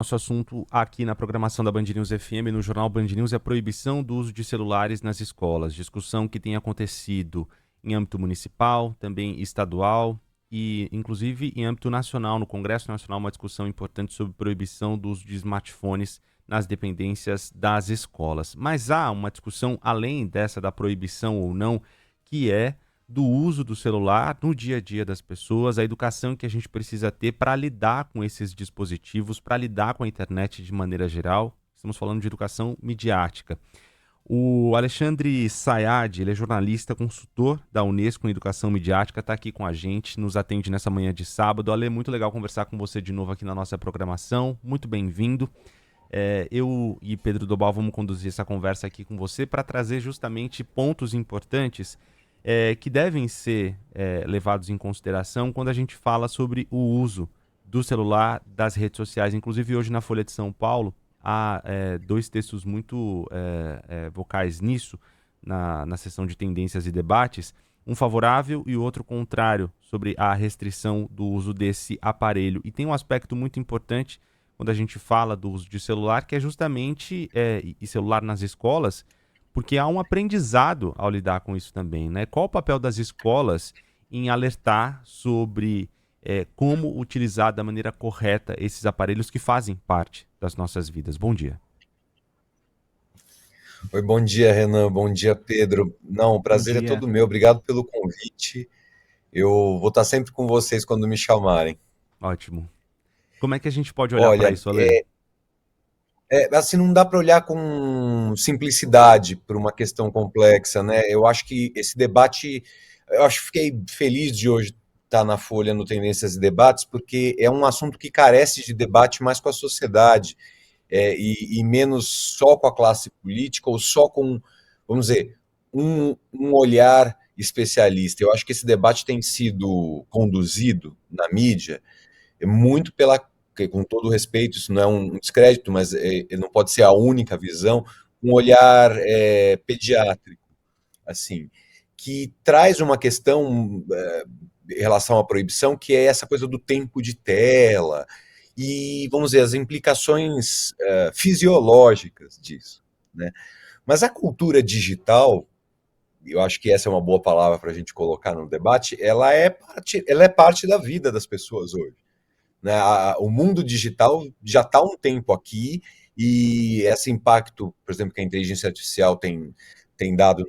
Nosso assunto aqui na programação da Band News FM, no Jornal Band News, é a proibição do uso de celulares nas escolas. Discussão que tem acontecido em âmbito municipal, também estadual e, inclusive, em âmbito nacional. No Congresso Nacional, uma discussão importante sobre proibição do uso de smartphones nas dependências das escolas. Mas há uma discussão além dessa da proibição ou não, que é do uso do celular no dia a dia das pessoas, a educação que a gente precisa ter para lidar com esses dispositivos, para lidar com a internet de maneira geral. Estamos falando de educação midiática. O Alexandre Sayad, ele é jornalista, consultor da Unesco em Educação Midiática, está aqui com a gente, nos atende nessa manhã de sábado. Ale, muito legal conversar com você de novo aqui na nossa programação, muito bem-vindo. Eu e Pedro Dobal vamos conduzir essa conversa aqui com você para trazer justamente pontos importantes que devem ser levados em consideração quando a gente fala sobre o uso do celular, das redes sociais. Inclusive, hoje na Folha de São Paulo, há dois textos muito vocais nisso, na seção de tendências e debates, um favorável e o outro contrário sobre a restrição do uso desse aparelho. E tem um aspecto muito importante quando a gente fala do uso de celular, que é justamente e celular nas escolas, porque há um aprendizado ao lidar com isso também, né? Qual o papel das escolas em alertar sobre como utilizar da maneira correta esses aparelhos que fazem parte das nossas vidas? Bom dia. Oi, bom dia, Renan. Bom dia, Pedro. Não, o Bom prazer é dia. todo meu. Obrigado pelo convite. Eu vou estar sempre com vocês quando me chamarem. Ótimo. Como é que a gente pode olhar para Olha, isso, Ale? assim não dá para olhar com simplicidade para uma questão complexa, né? Eu acho que esse debate, eu acho que fiquei feliz de hoje estar na Folha no Tendências e Debates, porque é um assunto que carece de debate mais com a sociedade, e menos só com a classe política ou só com, vamos dizer, um olhar especialista. Eu acho que esse debate tem sido conduzido na mídia muito pela, com todo respeito, isso não é um descrédito, mas não pode ser a única visão, um olhar pediátrico, assim, que traz uma questão em relação à proibição, que é essa coisa do tempo de tela e, vamos dizer, as implicações fisiológicas disso, né? Mas a cultura digital, eu acho que essa é uma boa palavra para a gente colocar no debate, ela é parte da vida das pessoas hoje, né? O mundo digital já está há um tempo aqui e esse impacto, por exemplo, que a inteligência artificial tem dado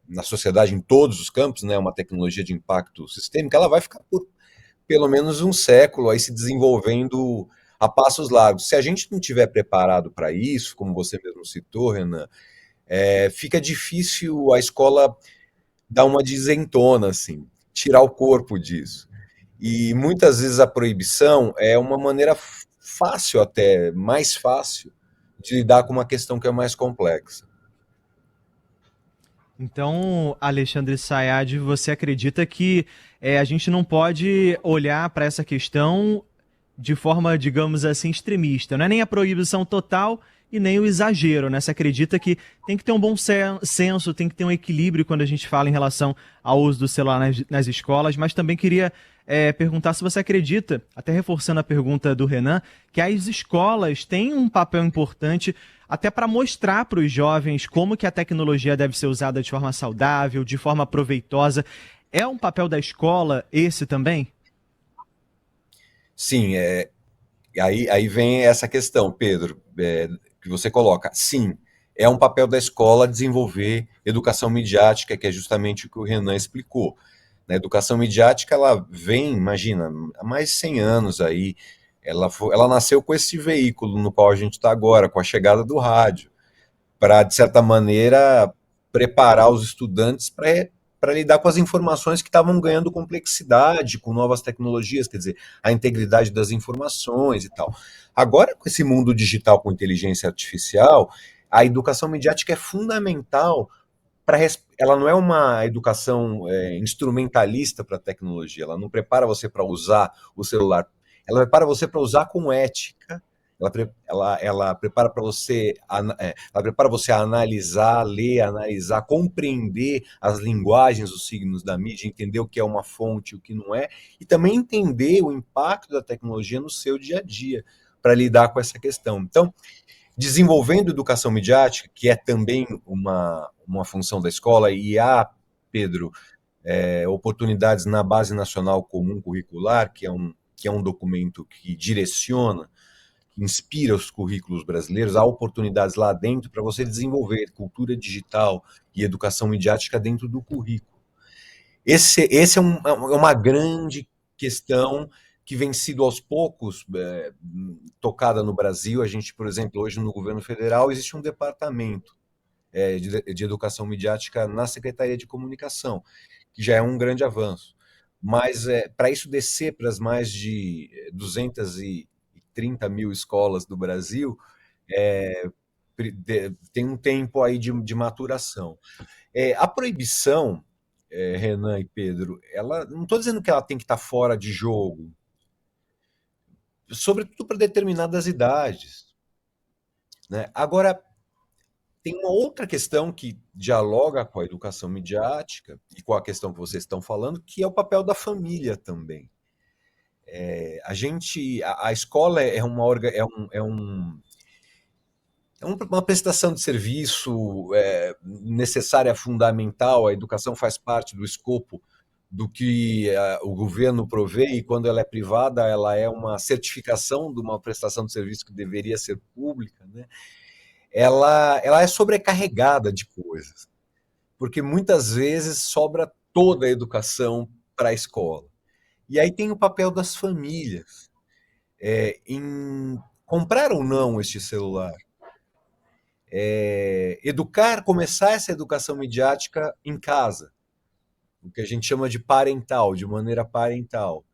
na sociedade em todos os campos, né? Uma tecnologia de impacto sistêmico, ela vai ficar por pelo menos um século aí se desenvolvendo a passos largos. Se a gente não tiver preparado para isso, como você mesmo citou, Renan, fica difícil a escola dar uma dizentona, assim, tirar o corpo disso. E muitas vezes a proibição é uma maneira fácil, até mais fácil, de lidar com uma questão que é mais complexa. Então, Alexandre Sayad, você acredita que a gente não pode olhar para essa questão de forma, digamos assim, extremista? Não é nem a proibição total e nem o exagero, né? Você acredita que tem que ter um bom senso, tem que ter um equilíbrio quando a gente fala em relação ao uso do celular nas escolas, mas também queria perguntar se você acredita, até reforçando a pergunta do Renan, que as escolas têm um papel importante até para mostrar para os jovens como que a tecnologia deve ser usada de forma saudável, de forma proveitosa. É um papel da escola esse também? Sim, aí vem essa questão, Pedro, que você coloca. Sim, é um papel da escola desenvolver educação midiática, que é justamente o que o Renan explicou. Na educação midiática, ela vem, imagina, há mais de 100 anos aí, ela nasceu com esse veículo no qual a gente está agora, com a chegada do rádio, para, de certa maneira, preparar os estudantes para lidar com as informações que estavam ganhando complexidade, com novas tecnologias, quer dizer, a integridade das informações e tal. Agora, com esse mundo digital, com inteligência artificial, a educação midiática é fundamental para. Ela não é uma educação instrumentalista para a tecnologia, ela não prepara você para usar o celular, ela prepara você para usar com ética, ela prepara para você, ela prepara você a analisar, ler, analisar, compreender as linguagens, os signos da mídia, entender o que é uma fonte, o que não é, e também entender o impacto da tecnologia no seu dia a dia. para lidar com essa questão. Então, desenvolvendo educação midiática, que é também uma função da escola, e há, Pedro, oportunidades na Base Nacional Comum Curricular, que é um documento que direciona, que inspira os currículos brasileiros, há oportunidades lá dentro para você desenvolver cultura digital e educação midiática dentro do currículo. Esse é uma grande questão que vem sido aos poucos tocada no Brasil. A gente, por exemplo, hoje no governo federal existe um departamento de educação midiática na Secretaria de Comunicação, que já é um grande avanço. Mas para isso descer para as mais de 230 mil escolas do Brasil, tem um tempo aí de maturação. A proibição, Renan e Pedro, ela não estou dizendo que ela tem que estar fora de jogo, sobretudo para determinadas idades, né? Agora, tem uma outra questão que dialoga com a educação midiática e com a questão que vocês estão falando, que é o papel da família também. A escola é uma prestação de serviço necessária, fundamental. A educação faz parte do escopo do que o governo provê, e quando ela é privada, ela é uma certificação de uma prestação de serviço que deveria ser pública, né? Ela é sobrecarregada de coisas, porque muitas vezes sobra toda a educação para a escola. E aí tem o papel das famílias em comprar ou não este celular. Começar essa educação midiática em casa, o que a gente chama de parental, de maneira parental.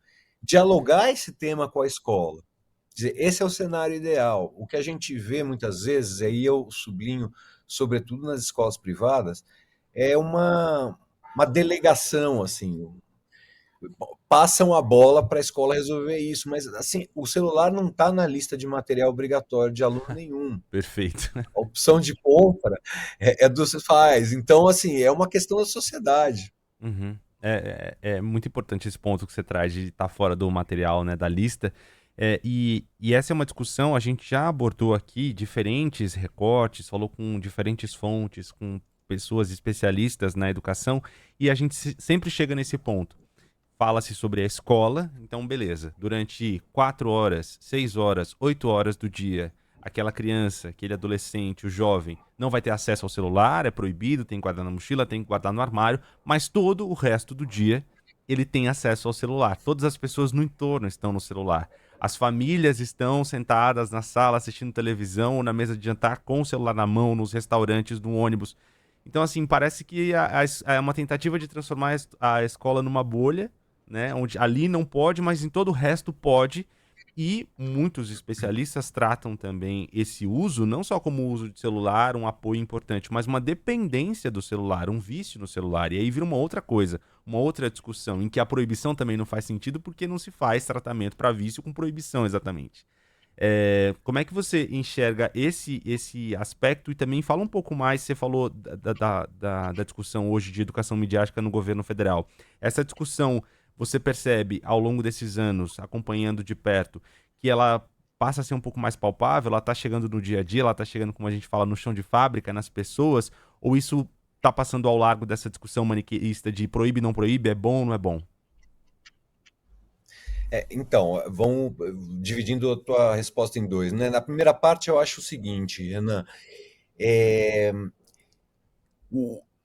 Dialogar esse tema com a escola. Quer dizer, esse é o cenário ideal. O que a gente vê muitas vezes, aí eu sublinho, sobretudo nas escolas privadas, é uma delegação, assim. Passam a bola para a escola resolver isso, mas assim, o celular não está na lista de material obrigatório de aluno nenhum. Perfeito. A opção de compra é dos pais. Então, assim, é uma questão da sociedade. Uhum. É muito importante esse ponto que você traz de estar fora do material, né, da lista. E essa é uma discussão, a gente já abordou aqui diferentes recortes, falou com diferentes fontes, com pessoas especialistas na educação, e a gente sempre chega nesse ponto. Fala-se sobre a escola, então beleza, durante 4 horas, 6 horas, 8 horas do dia, aquela criança, aquele adolescente, o jovem, não vai ter acesso ao celular, é proibido, tem que guardar na mochila, tem que guardar no armário, mas todo o resto do dia ele tem acesso ao celular. Todas as pessoas no entorno estão no celular. As famílias estão sentadas na sala assistindo televisão ou na mesa de jantar com o celular na mão, nos restaurantes, no ônibus. Então, assim, parece que é uma tentativa de transformar a escola numa bolha, né, onde ali não pode, mas em todo o resto pode. E muitos especialistas tratam também esse uso não só como uso de celular, um apoio importante, mas uma dependência do celular, um vício no celular. E aí vira uma outra coisa, uma outra discussão, em que a proibição também não faz sentido porque não se faz tratamento para vício com proibição exatamente. Como é que você enxerga esse aspecto? E também fala um pouco mais, você falou da discussão hoje de educação midiática no governo federal. Essa discussão, você percebe ao longo desses anos, acompanhando de perto, que ela passa a ser um pouco mais palpável, ela está chegando no dia a dia, ela está chegando, como a gente fala, no chão de fábrica, nas pessoas, ou isso está passando ao largo dessa discussão maniqueísta de proíbe, não proíbe, é bom ou não é bom? Então, vamos dividindo a tua resposta em dois, né? Na primeira parte, eu acho o seguinte, Renan, é,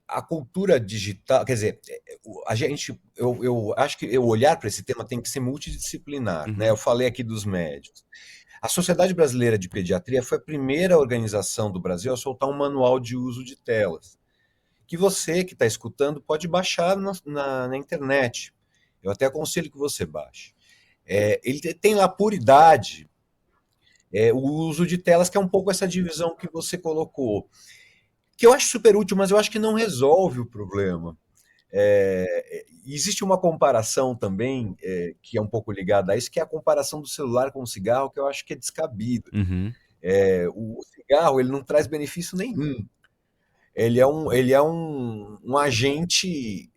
a cultura digital, quer dizer, eu acho que o olhar para esse tema tem que ser multidisciplinar, né? Eu falei aqui dos médicos. A Sociedade Brasileira de Pediatria foi a primeira organização do Brasil a soltar um manual de uso de telas, que você que está escutando pode baixar na internet. Eu até aconselho que você baixe. Ele tem lá por idade o uso de telas, que é um pouco essa divisão que você colocou, que eu acho super útil, mas eu acho que não resolve o problema. Existe uma comparação também, que é um pouco ligada a isso, que é a comparação do celular com o cigarro, que eu acho que é descabida. O cigarro, ele não traz benefício nenhum. Ele é um agente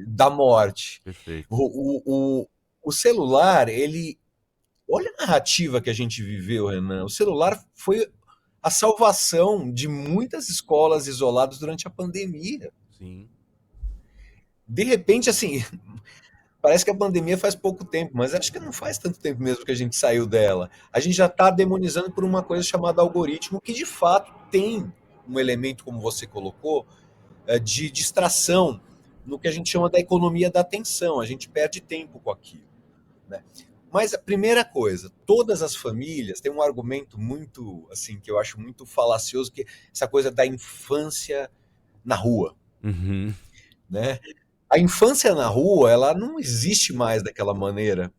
da morte. Perfeito. O celular, ele olha a narrativa que a gente viveu, Renan. O celular foi a salvação de muitas escolas isoladas durante a pandemia. Sim. De repente, assim, parece que a pandemia faz pouco tempo, mas acho que não faz tanto tempo mesmo que a gente saiu dela. A gente já está demonizando por uma coisa chamada algoritmo, que de fato tem um elemento, como você colocou, de distração no que a gente chama da economia da atenção. A gente perde tempo com aquilo, né? Mas a primeira coisa, todas as famílias têm um argumento muito, assim, que eu acho muito falacioso, que é essa coisa da infância na rua, Uhum. né? A infância na rua, ela não existe mais daquela maneira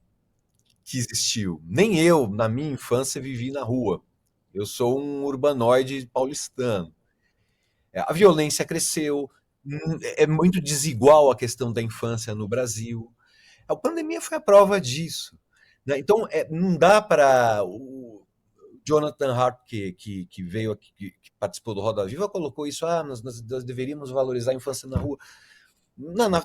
que existiu. Nem eu, na minha infância, vivi na rua. Eu sou um urbanoide paulistano. A violência cresceu, é muito desigual a questão da infância no Brasil. A pandemia foi a prova disso, né? Então, não dá para... O Jonathan Hart, que veio aqui, que participou do Roda Viva, colocou isso, nós deveríamos valorizar a infância na rua.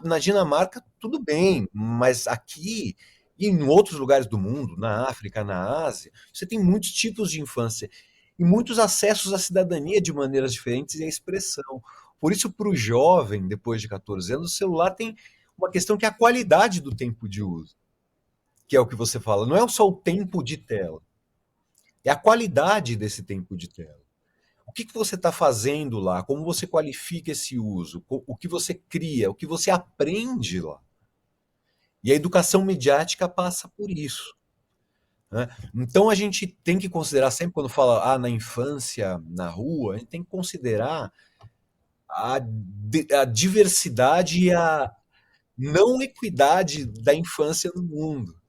Na Dinamarca, tudo bem, mas aqui e em outros lugares do mundo, na África, na Ásia, você tem muitos tipos de infância e muitos acessos à cidadania de maneiras diferentes e à expressão. Por isso, para o jovem, depois de 14 anos, o celular tem uma questão que é a qualidade do tempo de uso, que é o que você fala. Não é só o tempo de tela, é a qualidade desse tempo de tela. O que você está fazendo lá? Como você qualifica esse uso? O que você cria? O que você aprende lá? E a educação midiática passa por isso, né? Então a gente tem que considerar sempre, quando fala na infância, na rua, a gente tem que considerar a diversidade e a não equidade da infância no mundo.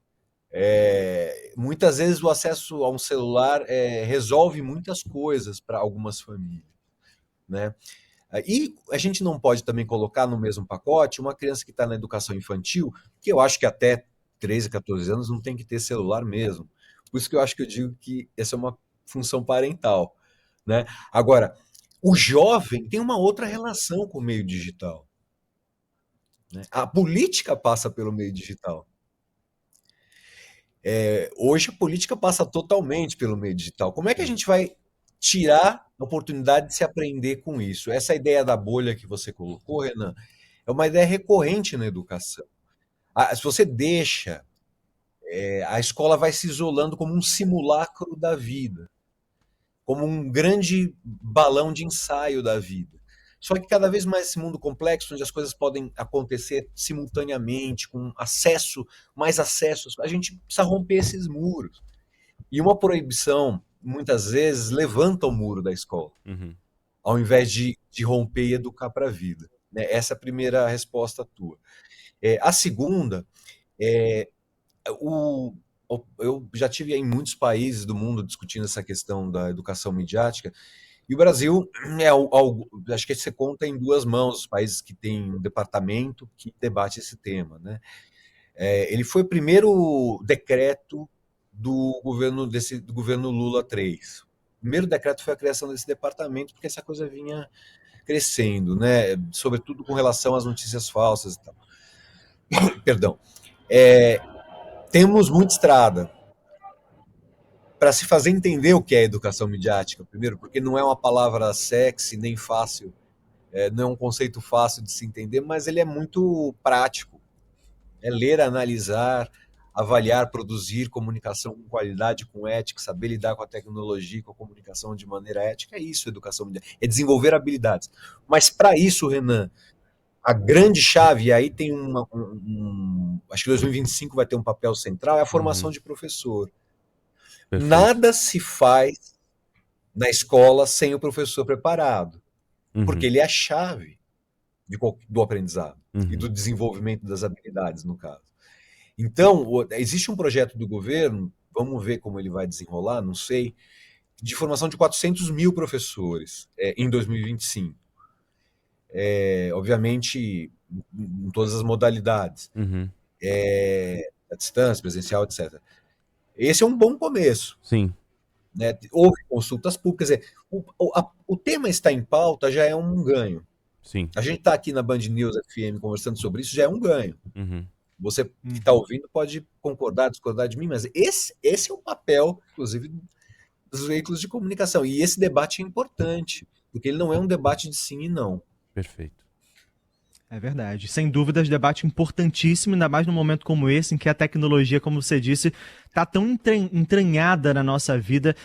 Muitas vezes o acesso a um celular resolve muitas coisas para algumas famílias, né? E a gente não pode também colocar no mesmo pacote uma criança que está na educação infantil, que eu acho que até 13, 14 anos não tem que ter celular mesmo. Por isso que eu digo que essa é uma função parental, né? Agora, o jovem tem uma outra relação com o meio digital, né? A política passa pelo meio digital. Hoje a política passa totalmente pelo meio digital. Como é que a gente vai tirar a oportunidade de se aprender com isso? Essa ideia da bolha que você colocou, Renan, é uma ideia recorrente na educação. Se você deixa, a escola vai se isolando como um simulacro da vida, como um grande balão de ensaio da vida. Só que cada vez mais esse mundo complexo, onde as coisas podem acontecer simultaneamente, com acesso, mais acessos, a gente precisa romper esses muros. E uma proibição, muitas vezes, levanta o muro da escola, Uhum. ao invés de romper e educar para a vida, né? Essa é a primeira resposta tua. A segunda, é, eu já tive em muitos países do mundo discutindo essa questão da educação midiática, e o Brasil acho que você conta em duas mãos os países que têm um departamento que debate esse tema, né? Ele foi o primeiro decreto do governo Lula 3. O primeiro decreto foi a criação desse departamento, porque essa coisa vinha crescendo, né? Sobretudo com relação às notícias falsas e tal. Perdão. Temos muita estrada para se fazer entender o que é educação midiática, primeiro, porque não é uma palavra sexy nem fácil, não é um conceito fácil de se entender, mas ele é muito prático. É ler, analisar, avaliar, produzir comunicação com qualidade, com ética, saber lidar com a tecnologia, com a comunicação de maneira ética. É isso, educação midiática. É desenvolver habilidades. Mas para isso, Renan, a grande chave, e aí tem acho que 2025 vai ter um papel central, é a formação de professor. Perfeito. Nada se faz na escola sem o professor preparado, porque ele é a chave do aprendizado e do desenvolvimento das habilidades, no caso. Então, existe um projeto do governo, vamos ver como ele vai desenrolar, não sei, de formação de 400 mil professores em 2025. Obviamente, em todas as modalidades, a distância, presencial, etc. Esse é um bom começo. Sim. Né? Houve consultas públicas. Quer dizer, o tema está em pauta já é um ganho. Sim. A gente está aqui na Band News FM conversando sobre isso, já é um ganho. Você que está ouvindo pode concordar, discordar de mim, mas esse é o papel, inclusive, dos veículos de comunicação. E esse debate é importante, porque ele não é um debate de sim e não. Perfeito. É verdade. Sem dúvidas, debate importantíssimo, ainda mais num momento como esse, em que a tecnologia, como você disse, está tão entranhada na nossa vida.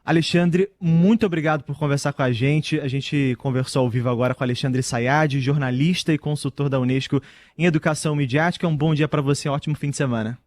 Alexandre, muito obrigado por conversar com a gente. A gente conversou ao vivo agora com Alexandre Sayad, jornalista e consultor da Unesco em Educação Midiática. Um bom dia para você, um ótimo fim de semana.